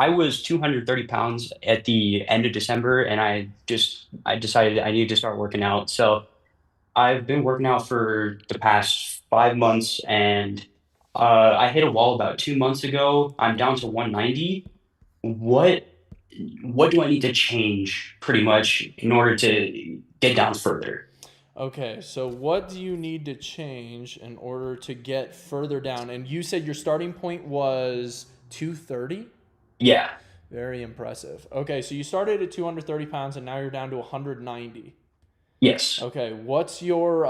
I was 230 pounds at the end of December, and I decided I needed to start working out. So I've been working out for the past 5 months, and I hit a wall about 2 months ago. I'm down to 190. What what do I need to change pretty much in order to get down further? Okay, so what do you need to change in order to get further down? And you said your starting point was 230? Yeah. Very impressive. Okay, so you started at 230 pounds and now you're down to 190. Yes. Okay, what's your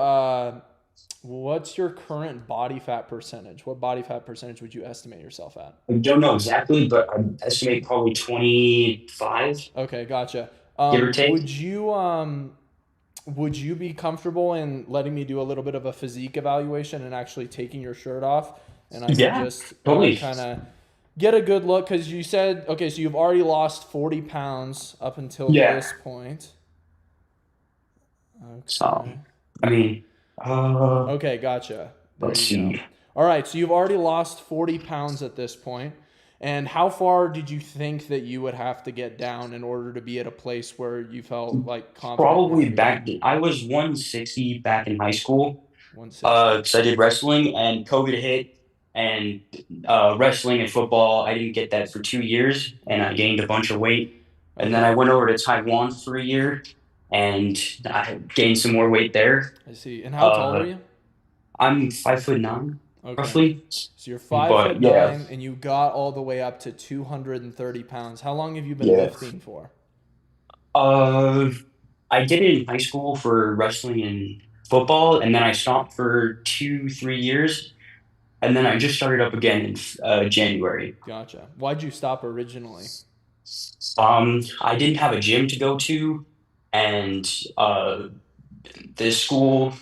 current body fat percentage? What body fat percentage would you estimate yourself at? I don't know exactly, but I estimate probably 25, Okay, gotcha. give or Um, take. would you um would you be comfortable in letting me do a little bit of a physique evaluation and actually taking your shirt off and I can Yeah, just totally. kind of get a good look because you said okay, so you've already lost 40 pounds up until Yeah. this point. So, Okay. I mean, Okay, gotcha. There let's you go. see. All right, so you've already lost 40 pounds at this point. And how far did you think that you would have to get down in order to be at a place where you felt like confident in your Probably figure? I was 160 back in high school, 160. 'cause I did wrestling and COVID hit, and wrestling and football, I didn't get that for 2 years, and I gained a bunch of weight. And then I Okay, went over to Taiwan for a year, and I gained some more weight there. I see. And how tall are Uh, you? I'm 5'9", Okay. roughly. So you're five But foot yeah, nine and you got all the way up to 230 pounds. How long have you been yeah. lifting for? Uh, I did it in high school for wrestling and football, and then I stopped for 2, 3 years, and then I just started up again in January. Gotcha. Why'd you stop originally? I didn't have a gym to go to, and uh, the school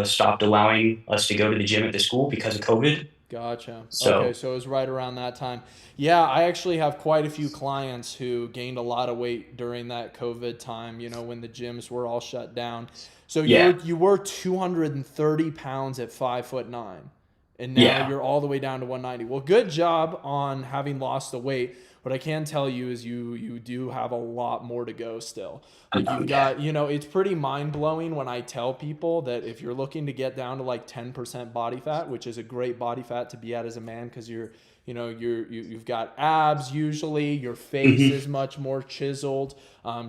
stopped allowing us to go to the gym at the school because of COVID. Gotcha. Okay, So so it was right around that time. Yeah, I actually have quite a few clients who gained a lot of weight during that COVID time, when the gyms were all shut down. So yeah, you were 230 pounds at 5 foot nine, and now yeah, you're all the way down to 190. Well, good job on having lost the weight. What I can tell you is you do have a lot more to go still. I Like know, you've yeah, got, it's pretty mind blowing when I tell people that if you're looking to get down to like 10% body fat, which is a great body fat to be at as a man because you've got abs usually, your face hmm is much more chiseled.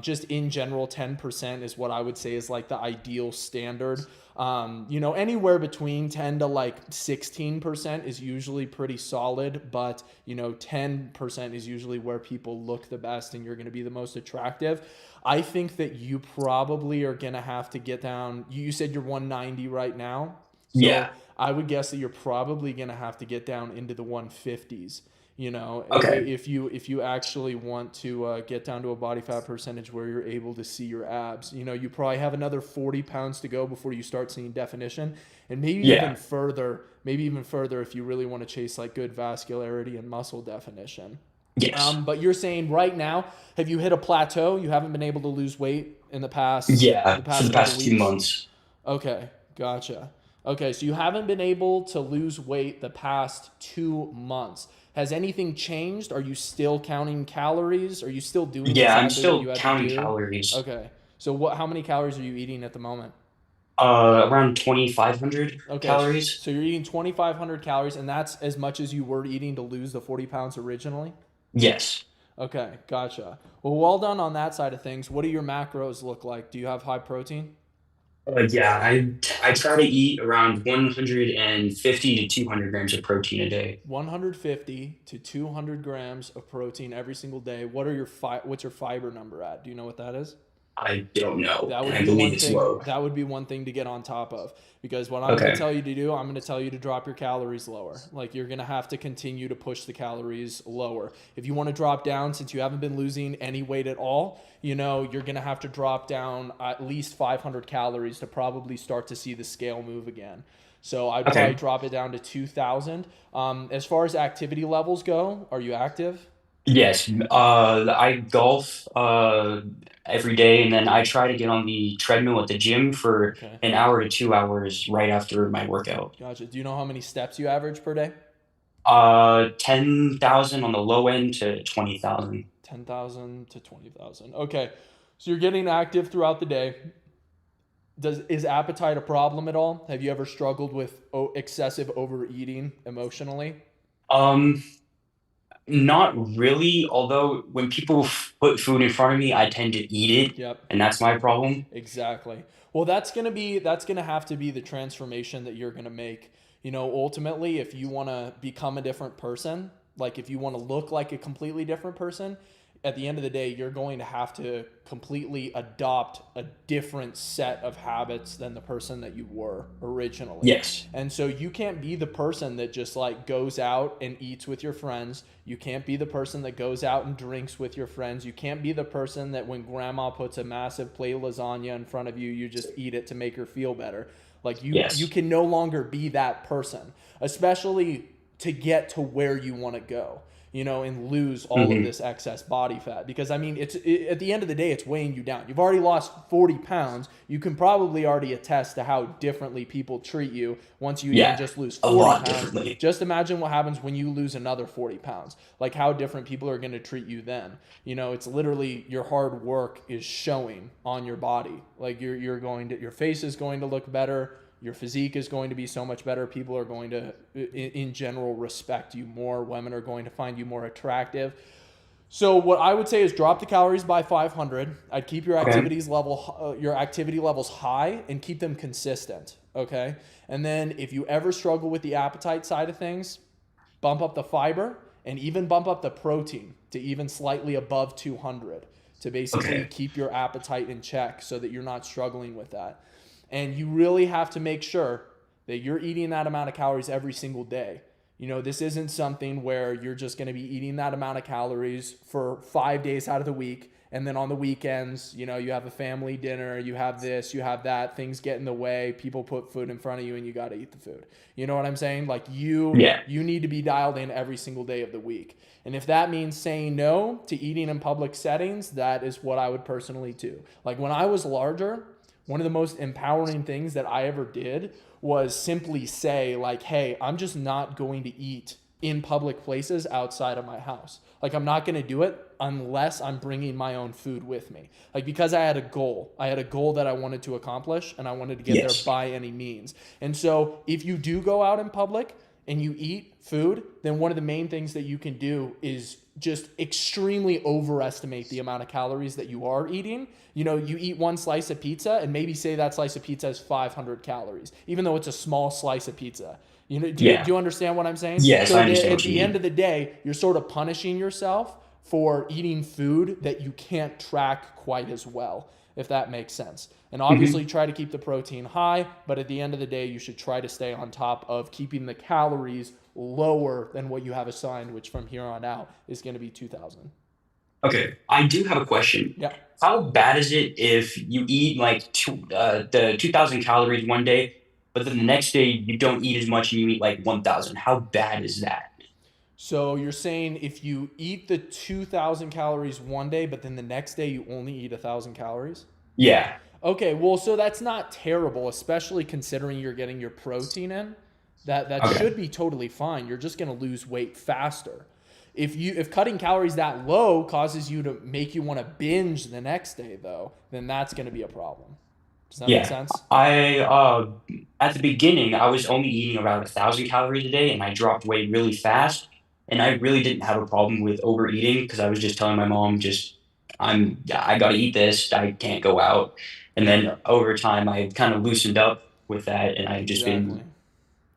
Just in general, 10% is what I would say is like the ideal standard. Anywhere between 10 to like 16% is usually pretty solid, but 10% is usually where people look the best and you're going to be the most attractive. I think that you probably are going to have to get down. You said you're 190 right now. yeah. So I would guess that you're probably going to have to get down into the 150s. Okay, If you actually want to get down to a body fat percentage where you're able to see your abs, you probably have another 40 pounds to go before you start seeing definition, and yeah, maybe even further if you really want to chase like good vascularity and muscle definition. yes, But you're saying right now, have you hit a plateau? You haven't been able to lose weight in the yeah. For the past couple past few weeks. months, Okay, gotcha. Okay, so you haven't been able to lose weight the past 2 months. Has anything changed? Are you still counting calories? Are you still doing yeah, I'm exactly what you still had to counting do? calories. Okay, so how many calories are you eating at the moment? Around 2,500 Okay, calories. so you're eating 2,500 calories, and that's as much as you were eating to lose the 40 pounds originally? Yes. Okay, gotcha. Well done on that side of things. What do your macros look like? Do you have high protein? Yeah, I try to eat around 150 to 200 grams of protein a day. 150 to 200 grams of protein every single day. What's your fiber number at? Do you know what that is? I don't know, That and would I be believe one it's thing. low. That would be one thing to get on top of because what I'm going to Okay. tell you to do, I'm going to tell you to drop your calories lower. Like you're going to have to continue to push the calories lower. If you want to drop down since you haven't been losing any weight at all, you're going to have to drop down at least 500 calories to probably start to see the scale move again. So I'd probably Okay. drop it down to 2,000. As far as activity levels go, are you active? Yes. I golf every day, and then I try to get on the treadmill at the gym for Okay. an hour to 2 hours right after my workout. Gotcha. Do you know how many steps you average per day? 10,000 on the low end to 20,000. 10,000 to 20,000. Okay. So you're getting active throughout the day. Is appetite a problem at all? Have you ever struggled with excessive overeating emotionally? Um, Not really, although when people put food in front of me, I tend to eat it, Yep. and that's my problem. Exactly. Well, that's gonna have to be the transformation that you're gonna make. You know, ultimately, if you want to become a different person, like if you want to look like a completely different person, at the end of the day, you're going to have to completely adopt a different set of habits than the person that you were originally. Yes. And so you can't be the person that just like goes out and eats with your friends. You can't be the person that goes out and drinks with your friends. You can't be the person that when grandma puts a massive plate of lasagna in front of you, you just eat it to make her feel better. Like you Yes. can no longer be that person, especially to get to where you want to go, you know, and lose all of Hmm. this excess body fat. Because I mean, at the end of the day, it's weighing you down. You've already lost 40 pounds. You can probably already attest to how differently people treat you once you even Yeah, just lose a 40 lot pounds. differently. Just imagine what happens when you lose another 40 pounds. Like how different people are going to treat you then. You know, it's literally your hard work is showing on your body. Like your face is going to look better, your physique is going to be so much better. People are going to, in general, respect you more. Women are going to find you more attractive. So what I would say is drop the calories by 500. I'd keep Okay. your activity levels high and keep them consistent. Okay, and then if you ever struggle with the appetite side of things, bump up the fiber and even bump up the protein to even slightly above 200 to basically Okay. keep your appetite in check so that you're not struggling with that. And you really have to make sure that you're eating that amount of calories every single day. You know, this isn't something where you're just going to be eating that amount of calories for 5 days out of the week. And then on the weekends, you know, you have a family dinner, you have this, you have that, things get in the way, people put food in front of you and you got to eat the food. You know what I'm saying? Like Yeah. you need to be dialed in every single day of the week. And if that means saying no to eating in public settings, that is what I would personally do. Like when I was larger, one of the most empowering things that I ever did was simply say, like, hey, I'm just not going to eat in public places outside of my house. Like, I'm not going to do it unless I'm bringing my own food with me. Like, because I had a goal. I had a goal that I wanted to accomplish and I wanted to get there Yes. by any means. And so, if you do go out in public and you eat food, then one of the main things that you can do is just extremely overestimate the amount of calories that you are eating. You know, you eat one slice of pizza and maybe say that slice of pizza is 500 calories, even though it's a small slice of pizza. You know, do Yeah. you understand what I'm saying? Yes, So I understand at what you the end mean. of the day, you're sort of punishing yourself for eating food that you can't track quite as well, if that makes sense. And Hmm. obviously try to keep the protein high, but at the end of the day, you should try to stay on top of keeping the calories lower than what you have assigned, which from here on out is going to be 2,000. Okay, I do have a question. Yeah. How bad is it if you eat like the 2,000 calories one day, but then the next day you don't eat as much and you eat like 1,000? How bad is that? So you're saying if you eat the 2,000 calories one day, but then the next day you only eat 1,000 calories? Yeah. Okay, well, so that's not terrible, especially considering you're getting your protein in. That Okay. should be totally fine. You're just going to lose weight faster. If cutting calories that low causes you to make you want to binge the next day though, then that's going to be a problem. Does that make Yeah. sense? I At the beginning I was only eating around 1,000 calories a day and I dropped weight really fast. And I really didn't have a problem with overeating because I was just telling my mom just I gotta eat this, I can't go out. And then over time I kind of loosened up with that and I've just Exactly. been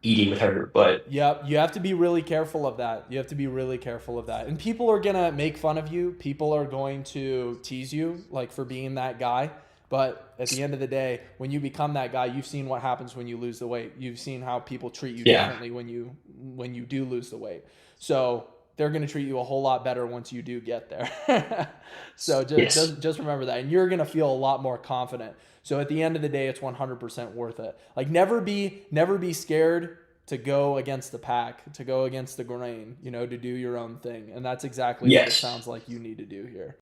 eating with her. But Yep, you have to be really careful of that. You have to be really careful of that. And people are going to make fun of you. People are going to tease you like for being that guy. But at the end of the day, when you become that guy, you've seen what happens when you lose the weight. You've seen how people treat you yeah. differently when you do lose the weight. So, they're going to treat you a whole lot better once you do get there. So Yes. just remember that, and you're going to feel a lot more confident. So at the end of the day, it's 100% worth it. Like never be scared to go against the pack, to go against the grain, you know, to do your own thing. And that's exactly what it Yes. sounds like you need to do here.